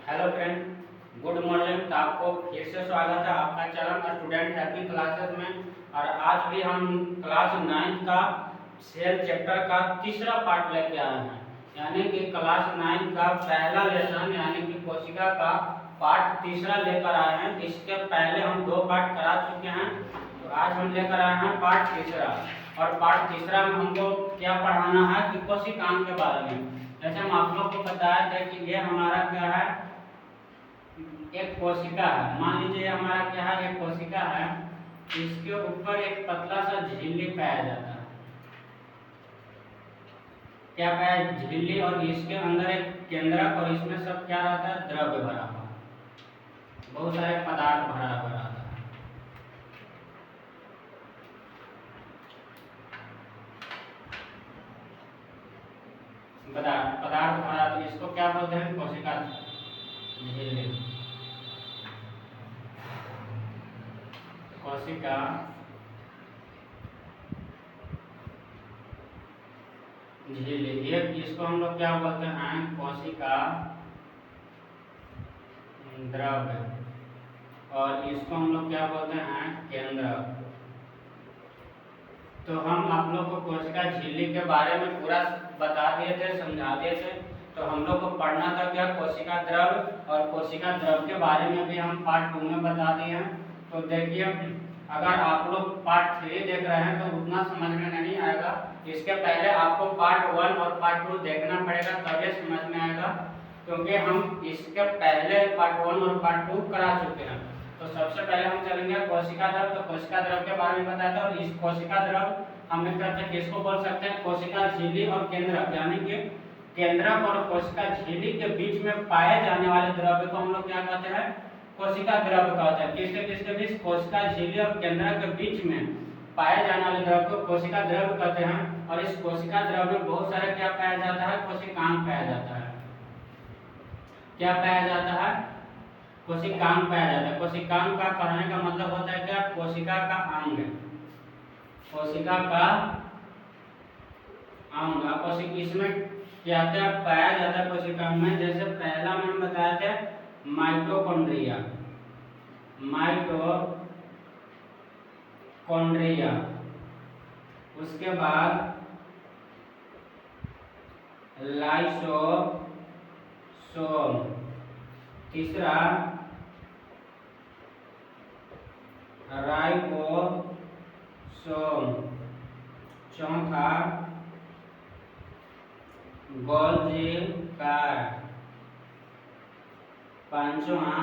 Hello friend, good morning. तो आपको फिर से स्वागत है आपका चैनल स्टूडेंट हैप्पी क्लासेस में। और आज भी हम क्लास 9 का सेल चैप्टर का तीसरा पार्ट लेके आए हैं, यानी कि क्लास 9 का पहला लेसन यानी कि कोशिका का पार्ट तीसरा लेकर आए हैं। इसके पहले हम 2 पार्ट करा चुके हैं, तो आज हम लेकर आए हैं पार्ट तीसरा। और पार्ट तीसरा में हमको क्या पढ़ाना है कि कोशिकांग के बारे में। जैसे हम आप लोग को बताया था कि ये हमारा क्या है, एक कोशिका है। मान लीजिए हमारा क्या है, एक कोशिका है, इसके ऊपर एक पतला सा झिल्ली पाया जाता है। क्या पाया, झिल्ली, और इसके अंदर एक केंद्रक, और इसमें सब क्या रहता है, द्रव्य भरा हुआ, बहुत सारे पदार्थ भरा हुआ रहता है। पदार्थ भरा, तो इसको क्या बोलते हैं, कोशिका झिल्ली, कोशिका झिल्ली। एक इसको हम लोग क्या बोलते हैं, कोशिका द्रव्य, और इसको हम लोग क्या बोलते हैं, केंद्रक। तो हम आप लोग को कोशिका झिल्ली के बारे में पूरा बता दिए थे, समझा दिए थे। तो हम लोग को पढ़ना था क्या, कोशिका द्रव्य, और कोशिका द्रव्य के बारे में भी हम पार्ट 2 में बता दिए हैं। तो देखिए, अगर आप लोग पार्ट 3 देख रहे हैं तो उतना समझ में नहीं आएगा। इसके पहले आपको पार्ट 1 और पार्ट 2 देखना पड़ेगा, तभी समझ में आएगा, क्योंकि हम इसके पहले पार्ट 1 और पार्ट 2 करा चुके हैं। तो सबसे पहले हम चलेंगे कोशिका द्रव्य। तो कोशिका द्रव्य के बारे में बताया था, और इस कोशिका द्रव्य हम एक तरह से किसको बोल सकते हैं, कोशिका झिल्ली और केंद्रक, यानी कि केंद्रक और कोशिका झिल्ली के बीच में पाए जाने वाले द्रव्य को हम लोग क्या कहते हैं, कोशिका द्रव्य कहते हैं। किसके बीच, कोशिका झिल्ली और केंद्रक के बीच में पाए जाने वाले द्रव्य को कोशिका द्रव्य कहते हैं। और इस कोशिका द्रव्य में बहुत सारे क्या पाया जाता है, कोशिकांग पाया जाता है। क्या पाया जाता है, कोशिकांग पाया जाता है। कोशिकांग का कहने का मतलब होता है क्या, कोशिका का अंग, कोशिका का अंग। कोशिका इसमें क्या क्या पाया जाता है कोशिकांग में, जैसे पहला में हम बताया था माइटोकॉन्ड्रिया, माइटोकॉन्ड्रिया। उसके बाद लाइसोसोम, तीसरा राइबोसोम, चौथा गोल्जी कार्ड, पांचवा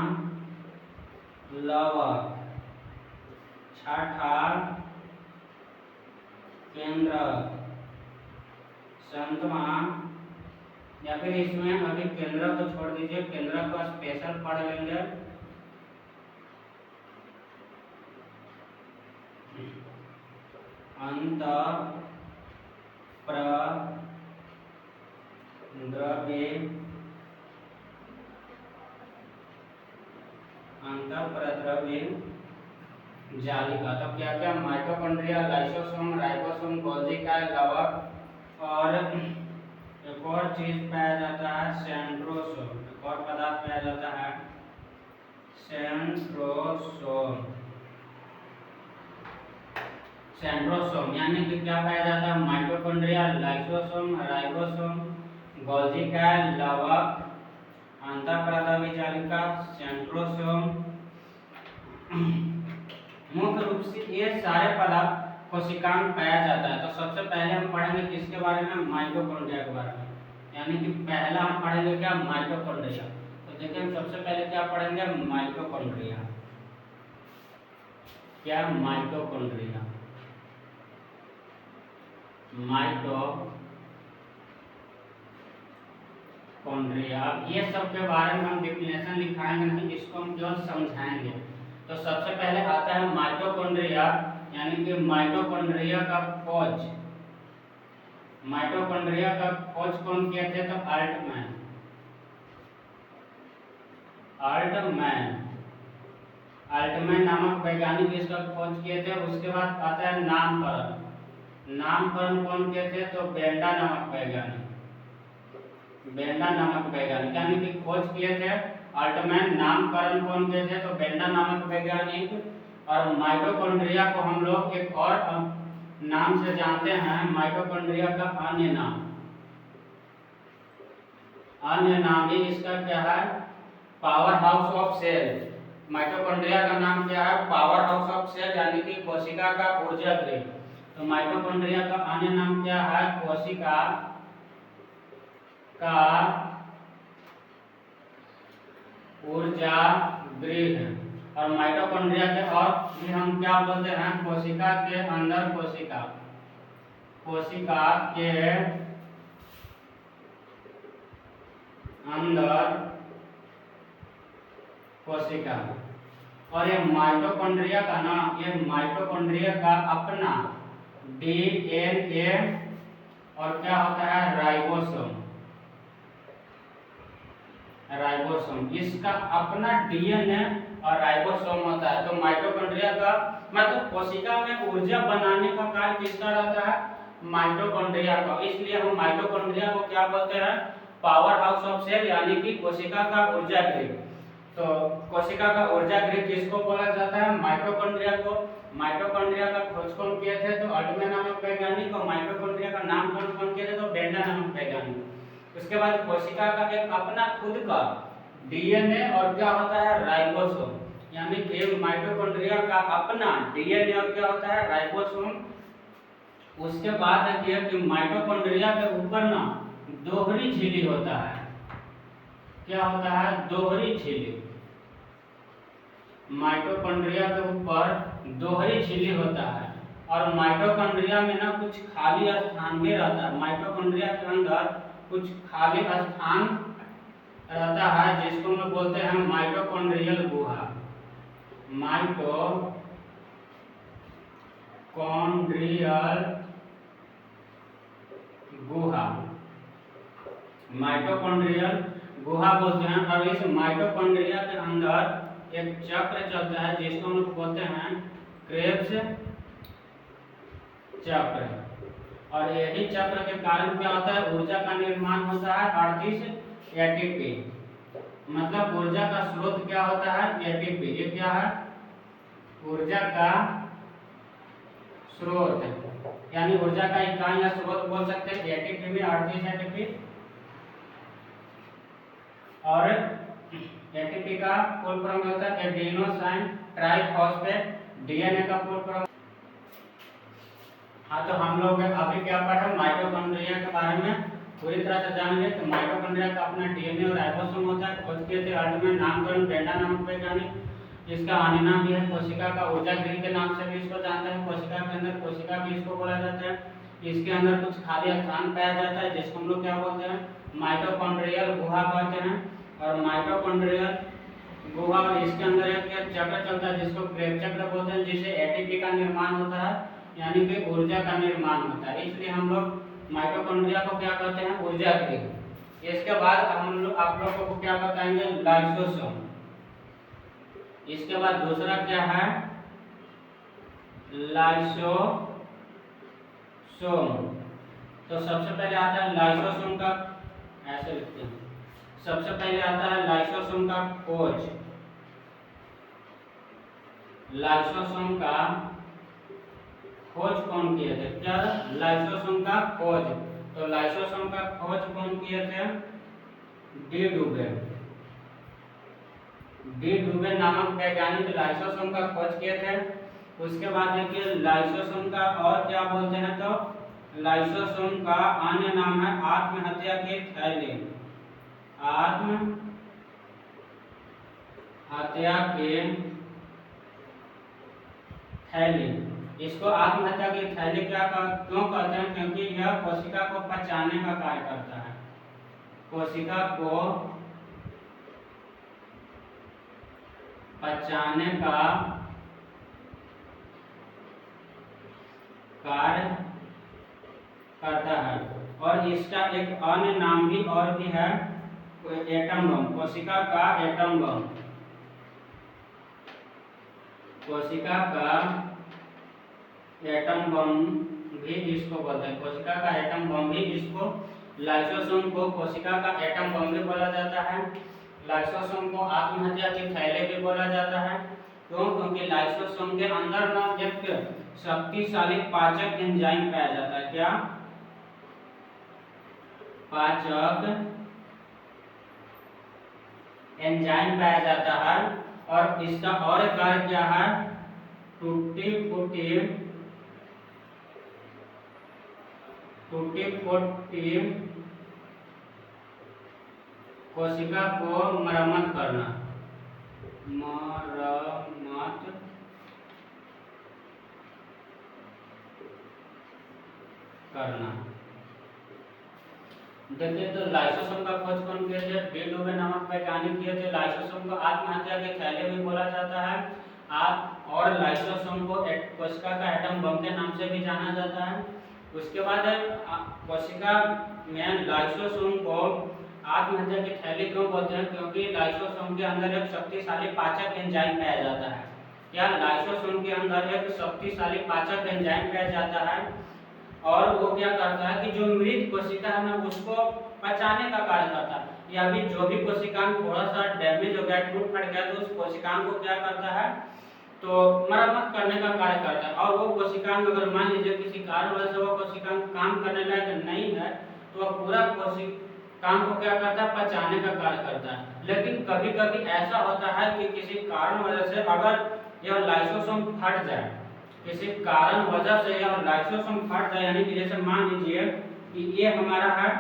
लवक, छठा केंद्रक, सातवां, या फिर इसमें अभी केंद्रक को छोड़ दीजिए, केंद्रक को स्पेशल पढ़ लेंगे, अंतःप्रद्रव्य जालिका। तो क्या क्या, माइटोकॉन्ड्रिया, लाइसोसोम, राइबोसोम, गोल्जी कार्ड, लवक, और एक और चीज पाया जाता है सेंट्रोसोम। एक और पदार्थ पाया जाता है सेंट्रोसोम। सेंट्रोसोम यानी कि क्या पाया जाता है, माइटोकॉन्ड्रिया, लाइसोसोम, राइबोसोम, गोल्जी कार्ड, लवक, अंतःप्रद्रव्य जालिका, सेंट्रोसोम। मुख्य रूप से ये सारे पदार्थ कोशिकांग पाया जाता है। तो सबसे पहले हम पढ़ेंगे किसके बारे में, माइटोकॉन्ड्रिया के बारे में, यानी कि पहला हम पढ़ेंगे क्या, माइटोकॉन्ड्रिया। तो देखिए, हम सबसे पहले क्या पढ़ेंगे, माइटोकॉन्ड्रिया। क्या, माइटोकॉन्ड्रिया, माइटोकॉन्ड्रिया। अब ये सब के बारे में हम डेफिनेशन लिखाएंगे नहीं, इसको हम केवल समझाएंगे। तो सबसे पहले आता है माइटोकॉन्ड्रिया, यानी कि माइटोकॉन्ड्रिया का खोज। माइटोकॉन्ड्रिया का खोज कौन किए थे, तो अल्टमैन। अल्टमैन नामक वैज्ञानिक इसका खोज किए थे। उसके बाद आता है नामकरण। नामकरण कौन किए थे, तो बेंडा नामक वैज्ञानिक, यानी कि खोज किए थे अल्टमैन नामकरण कौन किए थे? तो बेंडा नामक वैज्ञानिक। और माइटोकॉन्ड्रिया को हम लोग एक और नाम से जानते हैं, माइटोकॉन्ड्रिया का अन्य नाम ही इसका क्या है? Power house of cell. Mitochondria का नाम क्या है? पावर हाउस ऑफ सेल, यानी कि कोशिका का ऊर्जा गृह। तो माइटोकॉन्ड्रिया का अन्य नाम क्या है? कोशिका का ऊर्जा गृह। और माइटोकॉन्ड्रिया के और भी हम क्या बोलते हैं? कोशिका के अंदर कोशिका, कोशिका के अंदर कोशिका। और ये माइटोकॉन्ड्रिया का ना, ये माइटोकॉन्ड्रिया का अपना डीएनए और क्या होता है? राइबोसोम। राइबोसोम, इसका अपना डीएनए और राइबोसोम होता है। तो माइटोकॉन्ड्रिया का मतलब कोशिका में ऊर्जा बनाने का कार्य किसका रहता है? माइटोकॉन्ड्रिया का। इसलिए हम माइटोकॉन्ड्रिया को क्या बोलते हैं? पावर हाउस ऑफ सेल, यानी कि कोशिका का ऊर्जा गृह। तो कोशिका का ऊर्जा गृह किसको बोला जाता है? माइटोकॉन्ड्रिया को। माइटोकॉन्ड्रिया का खोज कौन किए थे? तो अल्टमैन नामक वैज्ञानिक। और माइटोकॉन्ड्रिया का नामकरण कौन किए थे? तो बेंडा नामक वैज्ञानिक। उसके बाद कोशिका का एक अपना खुद का डीएनए और क्या होता है? राइबोसोम, यानी कि माइटोकॉन्ड्रिया का अपना डीएनए और क्या होता है? राइबोसोम। उसके बाद देखिए कि माइटोकॉन्ड्रिया के ऊपर ना दोहरी झिल्ली होता है। क्या होता है? दोहरी झिल्ली। माइटोकॉन्ड्रिया के ऊपर दोहरी झिल्ली होता है। और माइटोकॉन्ड्रिया में ना कुछ खाली स्थान भी रहता है। माइटोकॉन्ड्रिया के अंदर कुछ खाली स्थान रहता है, जिसको हम लोग बोलते हैं माइटोकॉन्ड्रियल गुहा। माइटोकॉन्ड्रियल गुहा, माइटोकॉन्ड्रियल गुहा बोलते हैं। और इस माइटोकॉन्ड्रिया के अंदर एक चक्र चलता है, जिसको हम लोग बोलते हैं क्रेब्स चक्र। और यही चक्र के कारण क्या होता है? ऊर्जा का निर्माण होता है 38 एटीपी। मतलब ऊर्जा का स्रोत क्या होता है? एटीपी। ये क्या है? ऊर्जा का स्रोत, यानी ऊर्जा का इकाई या स्रोत बोल सकते हैं। एटीपी में 38 एटीपी। और एटीपी का फुल फॉर्म होता है एडेनोसाइन ट्राइफॉस्फेट। डीएनए का फुल फॉर्म। हाँ, तो हम लोग अभी क्या पढ़ा? माइटोकॉन्ड्रिया के बारे में पूरी तरह से जान लिए। तो माइटोकॉन्ड्रिया का अपना डीएनए और राइबोसोम होता है। खोज किए थे अल्टमैन, नामकरण बेंडा नामक वैज्ञानिक। इसका अन्य नाम भी है कोशिका का ऊर्जा गृह के नाम से भी इसको जानते हैं। कोशिका के अंदर कोशिका भी इसको बोला जाता है। इसके अंदर कुछ खाली स्थान पाया जाता है, जिसको हम लोग क्या बोलते हैं? माइटोकॉन्ड्रियल गुहा कहते हैं। और माइटोकॉन्ड्रियल गुहा, और इसके अंदर एक चक्र चलता है, जिसको क्रेब चक्र बोलते हैं, जिससे एटीपी का निर्माण होता है, यानी कि ऊर्जा का निर्माण होता है। इसलिए हम लोग माइटोकॉन्ड्रिया को क्या कहते हैं? ऊर्जा गृह। इसके बाद हम लोग आप लोगों को क्या बताएंगे? लाइसोसोम। इसके बाद दूसरा क्या है? लाइसोसोम। तो सबसे पहले आता है लाइसोसोम का, ऐसे लिखते हैं। सबसे पहले आता है लाइसोसोम का खोज। लाइसोसोम का खोज कौन किए थे? क्या? लाइसोसोम का खोज। तो लाइसोसोम का खोज कौन किए थे? डी डुबे। डी डुबे नामक वैज्ञानिक लाइसोसोम का खोज किए थे। उसके बाद देखिए लाइसोसोम का और क्या बोलते हैं? तो लाइसोसोम का अन्य नाम है आत्महत्या की थैली। आत्महत्या की थैली। इसको आत्महत्या की थैली क्यों कहते हैं? क्योंकि यह कोशिका को पचाने का कार्य करता है। कोशिका को पचाने का कार्य करता है। और इसका एक अन्य नाम भी और भी है, एटम बम। कोशिका का एटम बम। कोशिका का एटम बम भी इसको बोलते हैं। कोशिका का एटम बम भी इसको, लाइसोसोम को कोशिका का एटम बम भी बोला जाता है। लाइसोसोम को आत्महत्या के थैले भी बोला जाता है। क्यों? क्योंकि लाइसोसोम के अंदर ना एक शक्तिशाली पाचक एंजाइम पाया जाता है। क्या? पाचक एंजाइम पाया जाता है। और इसका और कार्य क्या है? टूटी फूटी कोशिका को मरम्मत करना। देखिए, तो लाइसोसोम का खोज कौन किए थे? डी डुबे नामक वैज्ञानिक किए थे। लाइसोसोम को आत्महत्या के थैले भी बोला जाता है। और लाइसोसोम को कोशिका का एटम बम के नाम से भी जाना जाता है। उसके बाद कोशिका में लाइसोसोम को आत्महत्या के थैले क्यों बोलते हैं? क्योंकि लाइसोसोम के अंदर एक शक्तिशाली पाचक एंजाइम पाया जाता है। क्या? लाइसोसोम के अंदर एक शक्तिशाली पाचक एंजाइम पाया जाता है और वो क्या करता है कि जो मृत कोशिका है ना उसको पचाने का कार्य करता है। या भी जो भी कोशिकांग थोड़ा सा डैमेज हो गया, टूट फट गया, तो उस कोशिकांग को क्या करता है? तो मरम्मत करने का कार्य करता है। और वो कोशिकांग अगर मान लीजिए किसी कारणवश से वो कोशिकांग काम करने लायक नहीं है तो वह पूरा कोशिकांग को क्या करता है? पचाने का कार्य करता है। लेकिन कभी कभी ऐसा होता है कि किसी कारण वजह से अगर यह लाइसोसोम फट जाए, किसी कारण वजह से यह लाइसोसोम फट जाए, यानी कि जैसे मान लीजिए कि ये हमारा है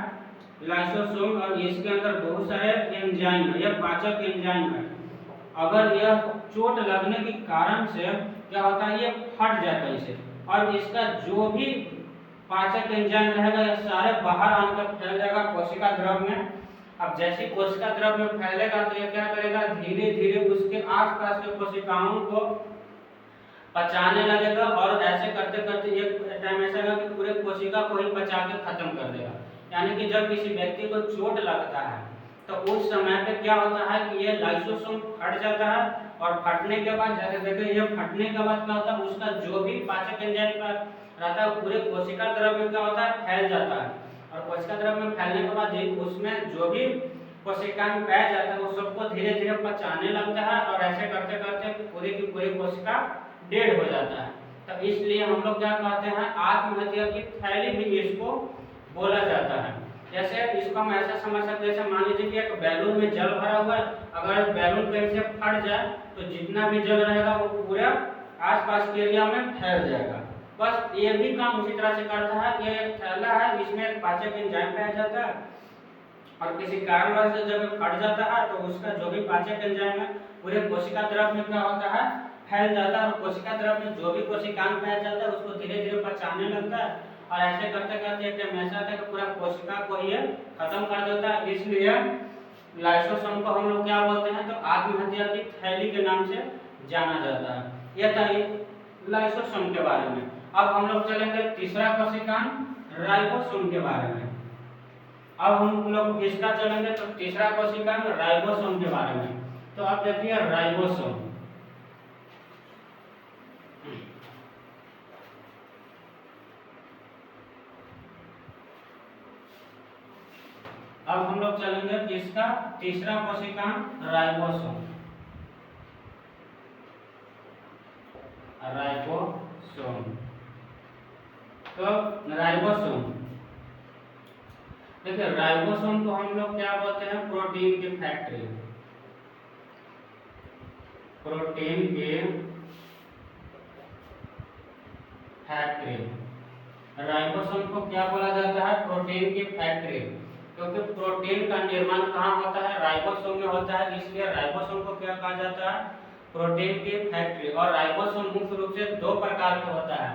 लाइसोसोम और इसके अंदर बहुत सारे एंजाइम है, यह पाचक एंजाइम है। अगर यह चोट लगने के कारण से क्या होता है? ये फट जाता है इसे, और इसका जो भी पाचक एंजाइम रहेगा ये सारे बाहर आकर फैल जाएगा कोशिका द्रव में। अब जैसे कोशिका द्रव में फैलेगा तो ये क्या करेगा? धीरे धीरे उसके आसपास के कोशिकाओं को पचाने लगेगा और ऐसे करते करते एक टाइम ऐसा होगा कि पूरे कोशिका को ही पचा के खत्म कर देगा। यानी कि जब किसी व्यक्ति को चोट लगता है तो उस समय पे क्या होता है कि ये लाइसोसोम फट जाता है और फटने के बाद जैसे देखिए ये फटने के बाद क्या होता है? उसका जो भी पाचक एंजाइम का रहता है पूरे कोशिका द्रव में क्या होता है? फैल जाता है। और कोशिका द्रव में फैलने के बाद उसमें जो भी कोशिकांग पाया जाता है वो सबको धीरे धीरे पचाने लगता है और ऐसे करते करते पूरी की पूरी कोशिका डेड हो जाता है। तो इसलिए हम लोग क्या कहते हैं? आत्महत्या की थैली भी इसको बोला जाता है। जैसे इसको हम ऐसा समझ सकते हैं, जैसे मान लीजिए कि एक बैलून में जल भरा हुआ है, अगर बैलून कहीं से फट जाए तो जितना भी जल रहेगा वो पूरा आसपास के एरिया में फैल जाएगा। बस ये भी काम उसी तरह से करता है। ये एक थैला है, इसमें एक पाचक एंजाइम पाया जाता है और किसी कारणवश से जब फट जाता है तो उसका जो भी पाचक एंजाइम है पूरे कोशिका द्रव में क्या होता है? फैल जाता है। और कोशिका द्रव में जो भी कोशिकांग पाया जाता है उसको धीरे धीरे पचाने लगता है और ऐसे करते करते एक टाइम ऐसा आता है कि पूरा कोशिका को ये खत्म कर देता है। इसलिए लाइसोसोम को हम लोग क्या बोलते हैं? तो आत्महत्या की थैली के नाम से जाना जाता है। यह था लाइसोसोम के बारे में। अब हम लोग चलेंगे तीसरा कोशिकांग, राइबोसोम के बारे में। अब हम लोग इसका चलेंगे तो तीसरा कोशिकांग राइबोसोम के बारे में। तो अब देखिए राइबोसोम, अब हम लोग चलेंगे किसका? तीसरा कोशिकांग राइबोसोम। राइबोसोम तो राइबोसोम देखिए, राइबोसोम को हम लोग क्या बोलते हैं? प्रोटीन की फैक्ट्री। प्रोटीन की फैक्ट्री, राइबोसोम को क्या बोला जाता है? प्रोटीन की फैक्ट्री। क्योंकि प्रोटीन का निर्माण कहाँ होता है? राइबोसोम में होता है, इसलिए राइबोसोम को क्या कहा जाता है? प्रोटीन की फैक्ट्री। और राइबोसोम मुख्य रूप से दो प्रकार का होता है।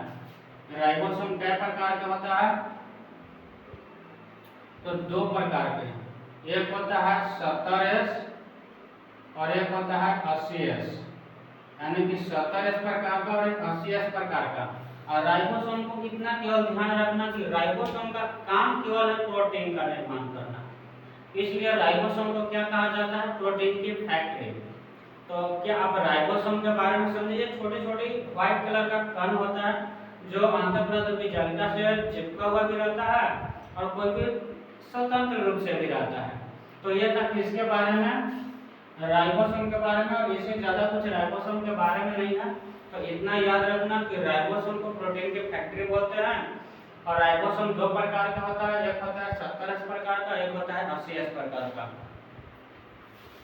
राइबोसोम कै प्रकार का होता है? तो दो प्रकार के, एक होता है 70S और एक होता है 80S, यानी कि 70S प्रकार का और एक 80S प्रकार का। और राइबोसोम को इतना केवल ध्यान रखना कि राइबोसोम का काम केवल है प्रोटीन का निर्माण करना, इसलिए राइबोसोम को क्या कहा जाता है? प्रोटीन की फैक्ट्री। तो क्या आप राइबोसोम के बारे में समझिए? छोटी छोटी व्हाइट कलर का कण होता है जो अंतःप्रात विजालिका से चिपका हुआ भी रहता है और कोई भी स्वतंत्र रूप से भी रहता है। तो ये था किसके बारे में? राइबोसोम के बारे में, और इससे ज़्यादा कुछ राइबोसोम के बारे में नहीं है। तो इतना याद रखना कि राइबोसोम को प्रोटीन की फैक्ट्री बोलते हैं, और राइबोसोम दो प्रकार का होता है, एक होता है 70S प्रकार का, एक होता है 80S प्रकार का।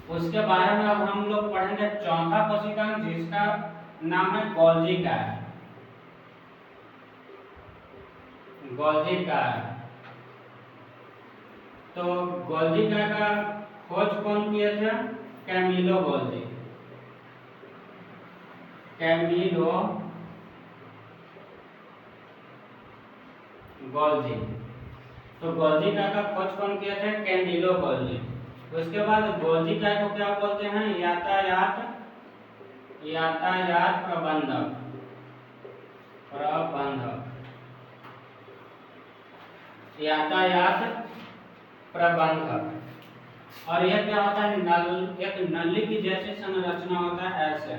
उसके बारे में अब हम लोग पढ़ेंगे चौथा कोशिकांग, जिसका नाम है गोल्जी काया। गोल्जी काया। तो गोल्जी काया का खोज कौन किए थे? Camillo Golgi. Camillo Golgi. तो गोल्जी काया का खोज कौन किए थे? Camillo Golgi. उसके बाद गोल्जी काया को क्या बोलते हैं? यातायात प्रबंधक। यातायात प्रबंधक। और यह क्या होता है? एक नली की जैसी संरचना होता है, ऐसे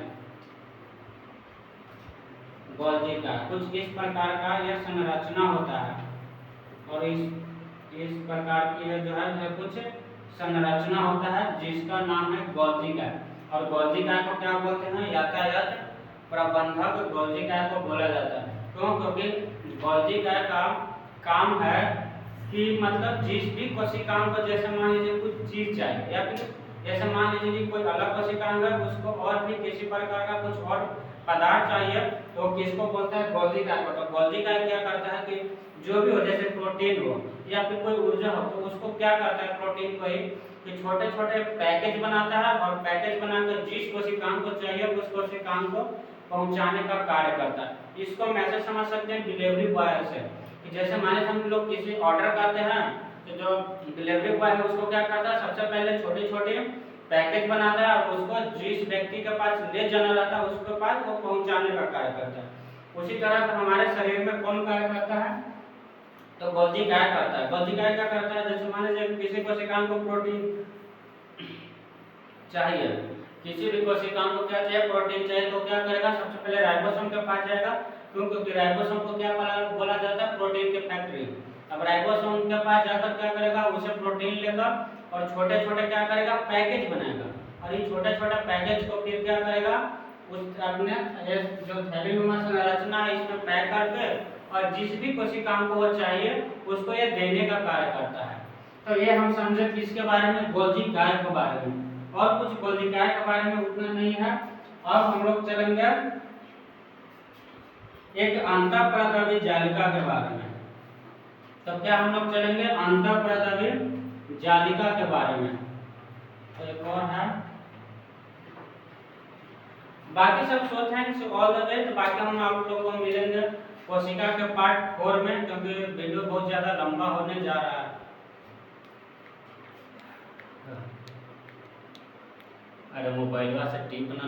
गोल्जी का कुछ इस प्रकार का यह संरचना होता है, और इस प्रकार की जो है कुछ संरचना होता है, जिसका नाम है गोल्जी का। और गोल्जी का को क्या बोलते हैं? यातायात प्रबंधक गोल्जी का को बोला जाता है। क्यों? क्योंकि गोल्जी का काम है कि मतलब जिस भी कोशिकांग को, जैसे मान लीजिए कुछ चीज चाहिए, या फिर जैसे मान लीजिए कि कोई अलग कोशिकांग है, उसको और भी किसी प्रकार का कुछ और पदार्थ चाहिए, तो किसको बोलता है? गोल्जी काया को। तो गोल्जी काया क्या करता है कि जो भी हो, जैसे प्रोटीन हो या फिर कोई ऊर्जा हो, तो उसको क्या करता है? प्रोटीन को ही कि छोटे छोटे पैकेज बनाता है, और पैकेज बनाकर जिस कोशिकांग को चाहिए उस कोशिकांग को पहुंचाने का कार्य करता है। इसको हम ऐसे समझ सकते हैं डिलीवरी बॉय से, कि जैसे मान लीजिए हम लोग किसी ऑर्डर करते हैं, तो जो डिलीवरी बॉय है उसको क्या करता है? सबसे पहले छोटे छोटे पैकेज बनाता है, और उसको जिस व्यक्ति के पास ले जाना रहता है उसके पास वो पहुंचाने का कार्य करता है। उसी तरह हमारे शरीर में कौन कार्य करता है? तो गोल्जी काया करता है। गोल्जी काया क्या करता है? जैसे मान लीजिए किसी कोशिकांग को प्रोटीन चाहिए, किसी भी कोशिकांग को क्या चाहिए? प्रोटीन चाहिए, तो क्या करेगा? सबसे पहले राइबोसोम के पास जाएगा। क्यों? क्योंकि राइबोसोम को क्या बोला जाता है? प्रोटीन की फैक्ट्री। अब राइबोसोम के पास जाकर क्या करेगा? उसे प्रोटीन लेगा और छोटे छोटे क्या करेगा? पैकेज बनाएगा, और ये छोटे छोटे पैकेज को फिर क्या करेगा? उस अपने जो थैलीनुमा संरचना है इसमें पैक करके, और जिस भी कोशिकांग को वो चाहिए उसको ये देने का कार्य करता है। तो ये हम समझे किसके बारे में? गोल्जी काया के बारे में। और कुछ गोल्जी काया के बारे में उतना नहीं है। अब हम लोग चलेंगे एक अंतःप्रदवी जालिका के बारे में। तो क्या हम लोग चलेंगे? अंतःप्रदवी जालिका के बारे में। तो एक और है, बाकी सब so thanks all the way. तो बाकी हम आप लोगों को मिलेंगे कोशिका के पार्ट 4 में, क्योंकि वीडियो बहुत ज़्यादा लंबा होने जा रहा है। अरे मोबाइल से टिप ना